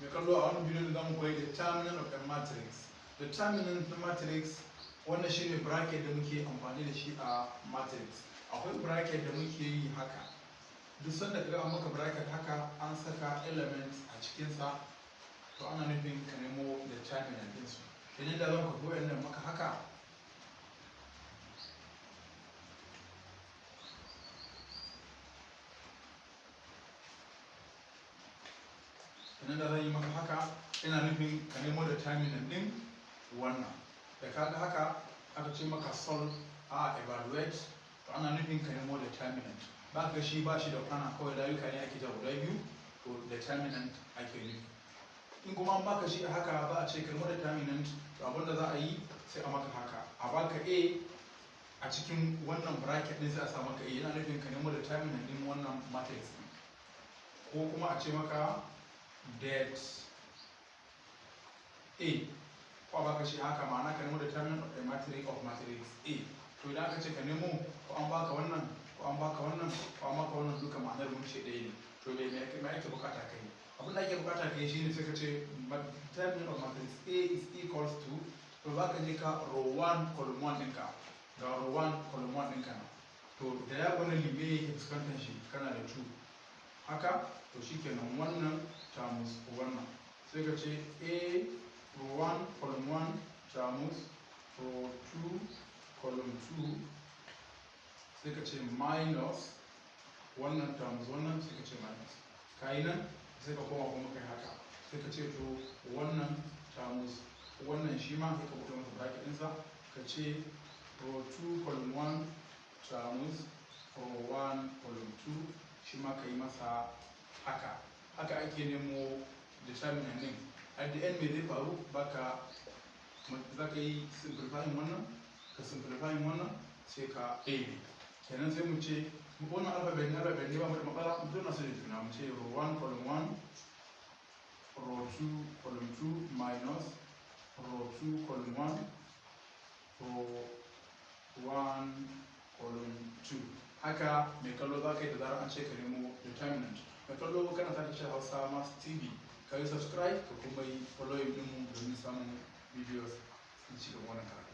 mai kallo a wani bidiyo da zamu koyi determinant of a matrix. Determinant na matrix wannan shine bracket da muke amfani da shi a matrix. Akwai bracket da muke yi haka, duk sanda kaga an maka bracket haka an saka element a cikinsa, to ana nufin ka nemo determinant ɗinsu. Idan da zan kwafi wayannan maka haka, idan da zan yi maka haka ina nufin ka nemo determinant ɗin wannan. Da kaga haka aka ce maka solve a evaluate, to ana nufin ka nemo determinant. Ba ka shi ba shi da kwana, kawai layuka ne ake ja guda biyu, to determinant ake nufi. In kuma an baka shi a haka ba a ce ka nemo determinant, to abinda za a yi sai a maka haka, a baka a cikin wannan bracket ɗin sai a sa maka a, yana nufin ka nemo determinant ɗin wannan matrix ɗin. Ko kuma a ce maka det a, ko a baka shi haka, ma'ana ka nemo determinant of a matrix a. To idan aka ce ka nemo, ko an baka wannan, ko an baka wannan, ko an baka wannan, duka ma'anar mun ce ɗaya ne. To me ake bukata ka yi? Abin da ake bukata ka yi shine sai ka ce determinant of matrix a is equals to, to za ka je ka row 1 column 1 ɗinka, ga row 1 column 1 ɗinka na. To da ya gwada libe yake fuskantar shi kana da 2 haka, to shikenan wannan times wannan, sai ka ce a row 1 column 1 times row 2 column 2, sai ka ce minus wannan times wannan, sai ka ce minus. Kayi nan sai ka koma kuma kai haka, sai ka ce to wannan times wannan shi ma sai ka buɗe masa bracket ɗinsa, ka ce row 2 column 1 times row 1 column 2, shi ma ka yi masa haka. Haka ake nemo determinant ɗin. At the end me zai faru? Za ka yi simplifying wannan, ka simplifying wannan, sai ka ɗebe. Kenan sai mu ce wannan alphabet ne ba mu da matsala, mu zauna su da juna, mu ce row 1 column 1 row 2 column 2 minus row 2 column 1 row 1 column 2. Haka mai kallo za ka yi da zarar an ce ka nemo determinant. Mai kallo kana sake shi Hausa Maths TV, ka yi subscribe ka kuma yi following ɗinmu domin samun videos na cigaban wannan karatu.